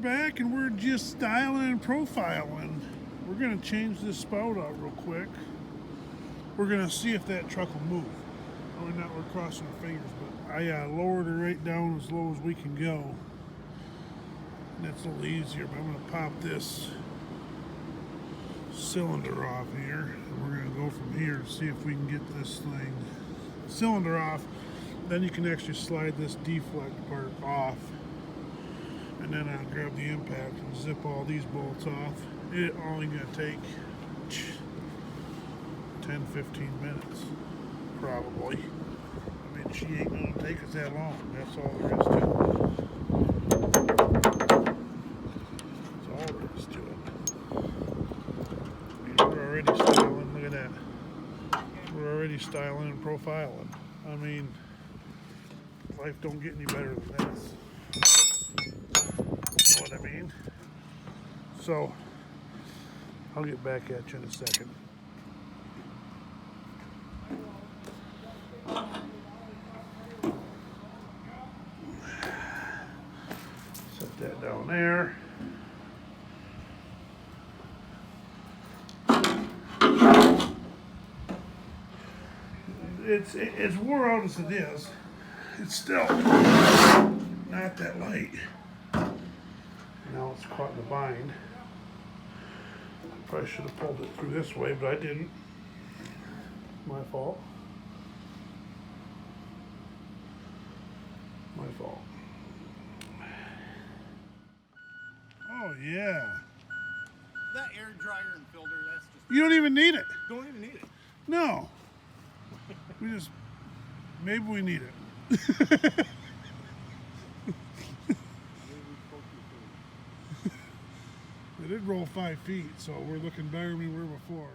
back and we're just styling and profiling. We're going to change this spout out real quick. We're going to see if that truck will move. We're crossing our fingers, but I lowered her right down as low as we can go. And that's a little easier, but I'm going to pop this cylinder off here. And we're going to go from here to see if we can get this thing cylinder off. Then you can actually slide this deflect part off. And then I'll grab the impact and zip all these bolts off. It's only going to take 10-15 minutes, probably. I mean, she ain't going to take us that long. That's all there is to it. That's all there is to it. I mean, we're already styling. Look at that. We're already styling and profiling. I mean, life don't get any better than this. You know what I mean? So, I'll get back at you in a second. Set that down there. It's wore out as it is. It's still not that light. Now it's caught in the bind. Probably should have pulled it through this way, but I didn't. My fault. My fault. Oh yeah. That air dryer and filter, that's just... You don't even need it. Don't even need it. No. We just, maybe we need it. It did roll 5 feet, so we're looking better than we were before.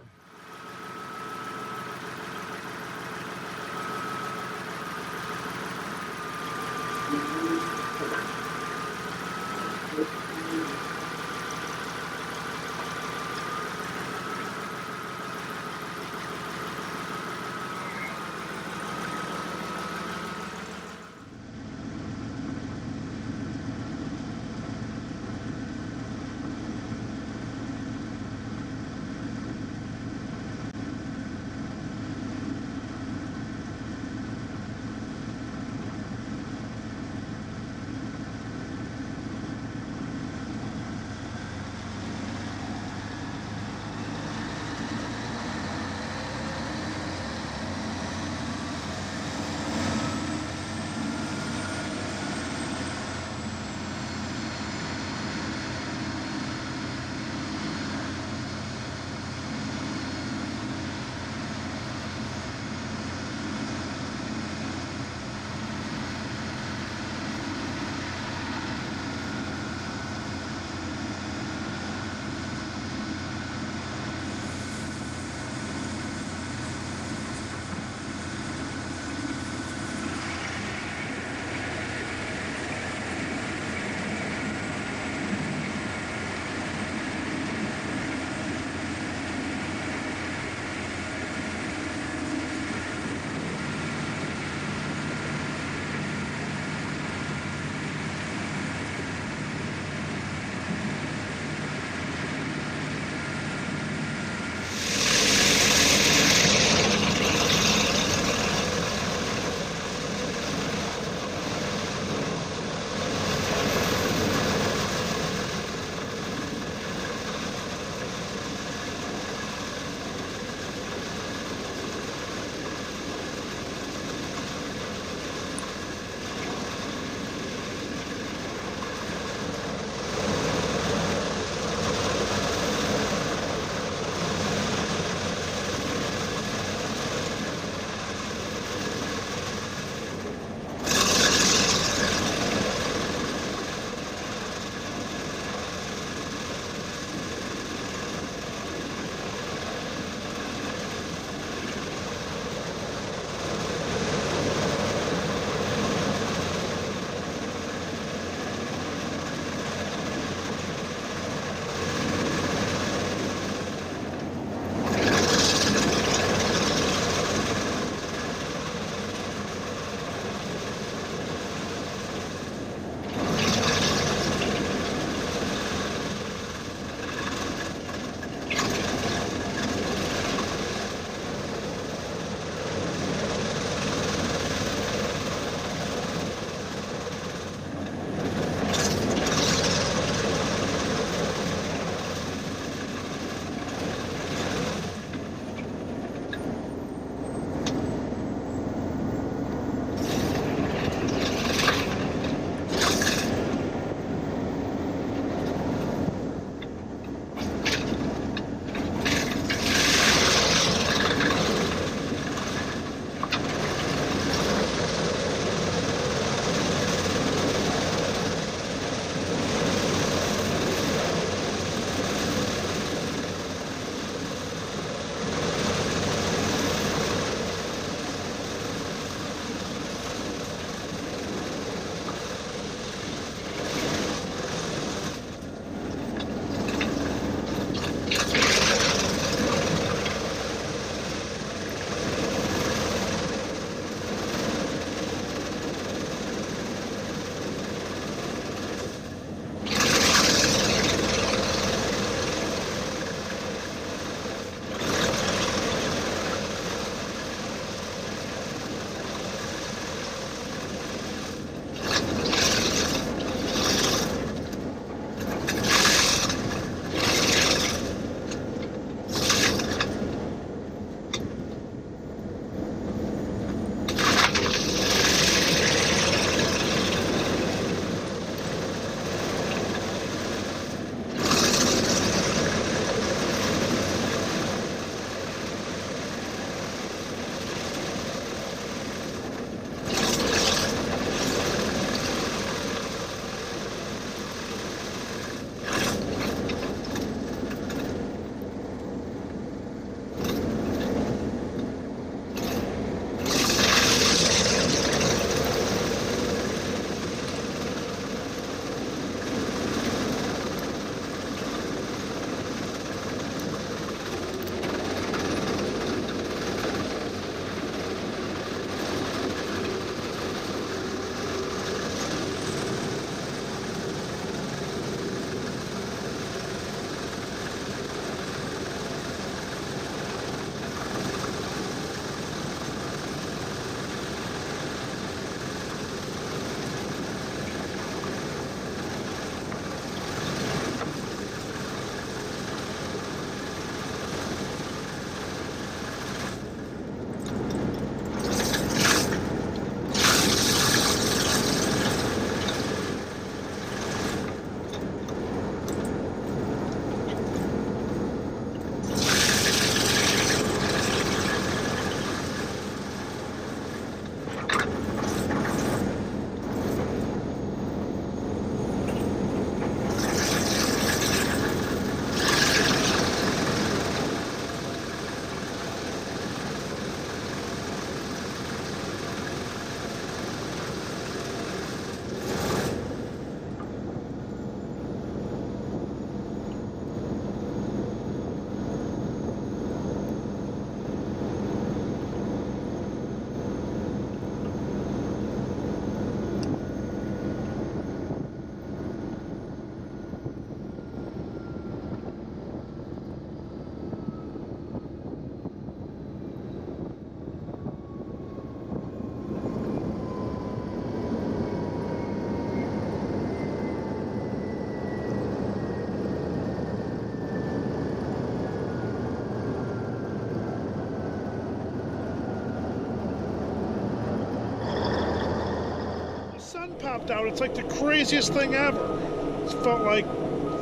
popped out. It's like the craziest thing ever. It's felt like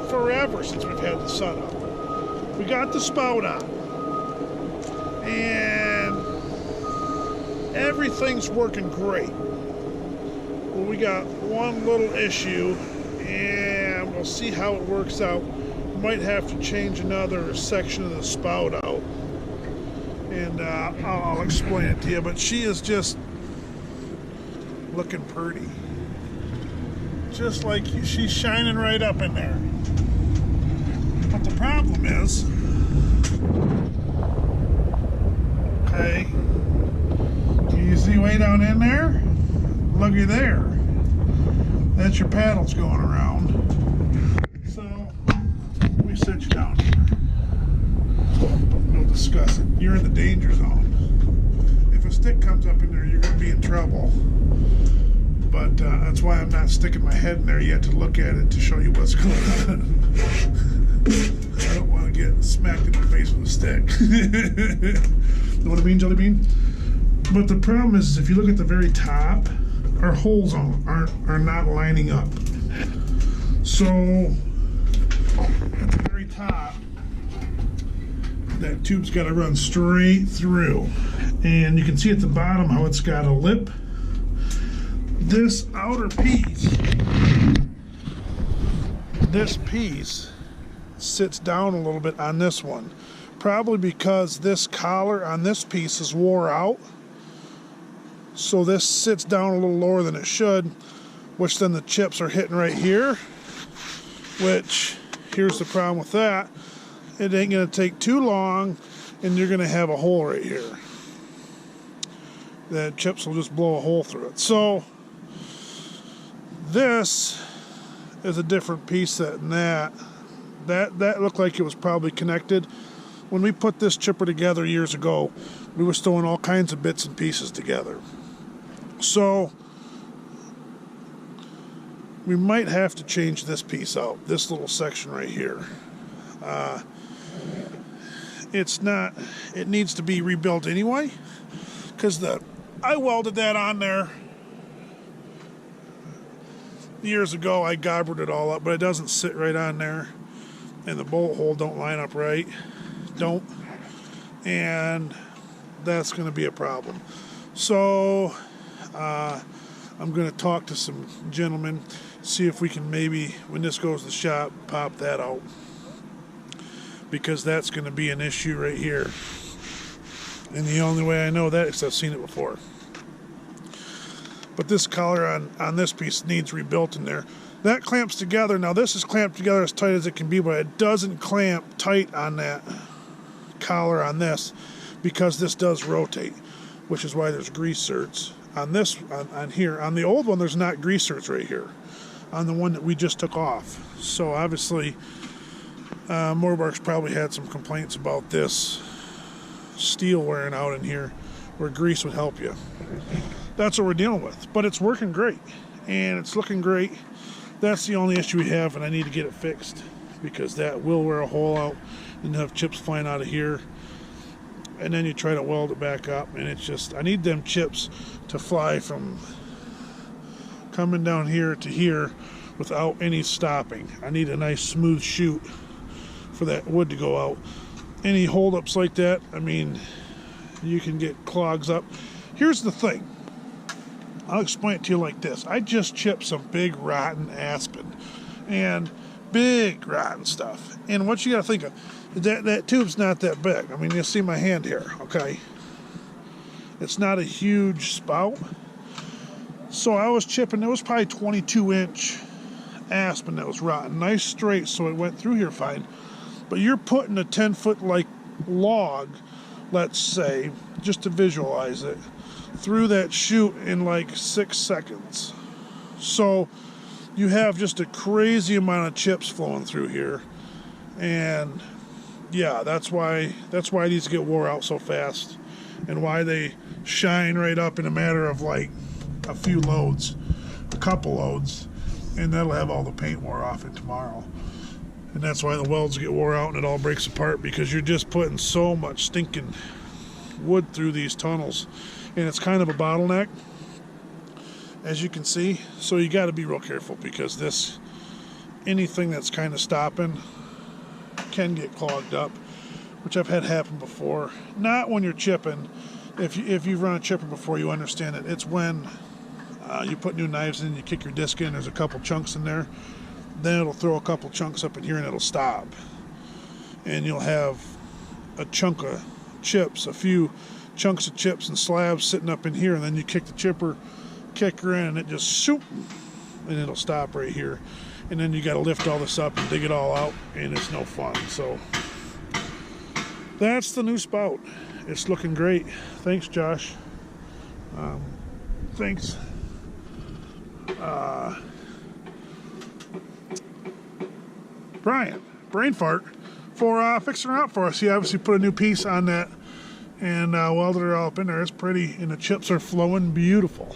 forever since we've had the sun up. We got the spout on, and everything's working great. Well, we got one little issue, and we'll see how it works out. Might have to change another section of the spout out, and I'll explain it to you. But she is just looking pretty, just like she's shining right up in there. But the problem is, okay, can you see way down in there? Looky there. That's your paddles going around. So let me set you down here. We'll discuss it. You're in the danger zone. If a stick comes up in there, you're going to be in trouble. But that's why I'm not sticking my head in there yet to look at it to show you what's going on. I don't want to get smacked in the face with a stick. Know what I mean, Jelly Bean? But the problem is, if you look at the very top, our holes are not lining up. So at the very top, that tube's got to run straight through, and you can see at the bottom how it's got a lip. This outer piece, sits down a little bit on this one, probably because this collar on this piece is wore out. So this sits down a little lower than it should, which then the chips are hitting right here, which, here's the problem with that. It ain't gonna take too long and you're gonna have a hole right here. The chips will just blow a hole through it. So this is a different piece than that. That looked like it was probably connected. When we put this chipper together years ago, we were throwing all kinds of bits and pieces together. So we might have to change this piece out, this little section right here. It needs to be rebuilt anyway, because I welded that on there years ago. I gobbled it all up, but it doesn't sit right on there, and the bolt hole don't line up right. And that's going to be a problem. So I'm going to talk to some gentlemen, see if we can maybe, when this goes to the shop, pop that out, because that's going to be an issue right here. And the only way I know that is I've seen it before. But this collar on this piece needs rebuilt in there. That clamps together. Now this is clamped together as tight as it can be, but it doesn't clamp tight on that collar on this, because this does rotate, which is why there's grease certs on this, on here. On the old one, there's not grease certs right here on the one that we just took off. So obviously Motorbark's probably had some complaints about this steel wearing out in here, where grease would help you. That's what we're dealing with, but it's working great and it's looking great. That's the only issue we have, and I need to get it fixed, because that will wear a hole out and have chips flying out of here, and then you try to weld it back up, and it's just, I need them chips to fly from coming down here to here without any stopping. I need a nice smooth chute for that wood to go out. Any holdups like that, I mean, you can get clogs up. Here's the thing, I'll explain it to you like this. I just chipped some big rotten aspen and big rotten stuff, and what you got to think of, that tube's not that big. I mean, you'll see my hand here, okay? It's not a huge spout. So I was chipping, it was probably 22-inch aspen that was rotten, nice straight, so it went through here fine. But you're putting a 10-foot like log, let's say, just to visualize it, through that chute in like 6 seconds. So you have just a crazy amount of chips flowing through here, and yeah, that's why it needs to get wore out so fast, and why they shine right up in a matter of like a few loads, a couple loads, and that'll have all the paint wore off in tomorrow. And that's why the welds get wore out and it all breaks apart, because you're just putting so much stinking wood through these tunnels, and it's kind of a bottleneck. as you can see. So you got to be real careful, because this, anything that's kind of stopping can get clogged up, which I've had happen before. Not when you're chipping. If you've run a chipper before, you understand it. It's when you put new knives in, you kick your disc in, there's a couple chunks in there, then it'll throw a couple chunks up in here and it'll stop. And you'll have a chunk of chips, a few chunks of chips and slabs sitting up in here, and then you kick the chipper kicker in and it just shoop, and it'll stop right here. And then you got to lift all this up and dig it all out, and it's no fun. So that's the new Spout. It's looking great. Thanks, Josh. Thanks. Brian, brain fart, for fixing her up for us. He obviously put a new piece on that and welded her all up in there. It's pretty, and the chips are flowing beautiful.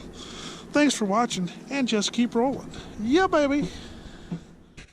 Thanks for watching, and just keep rolling. Yeah, baby.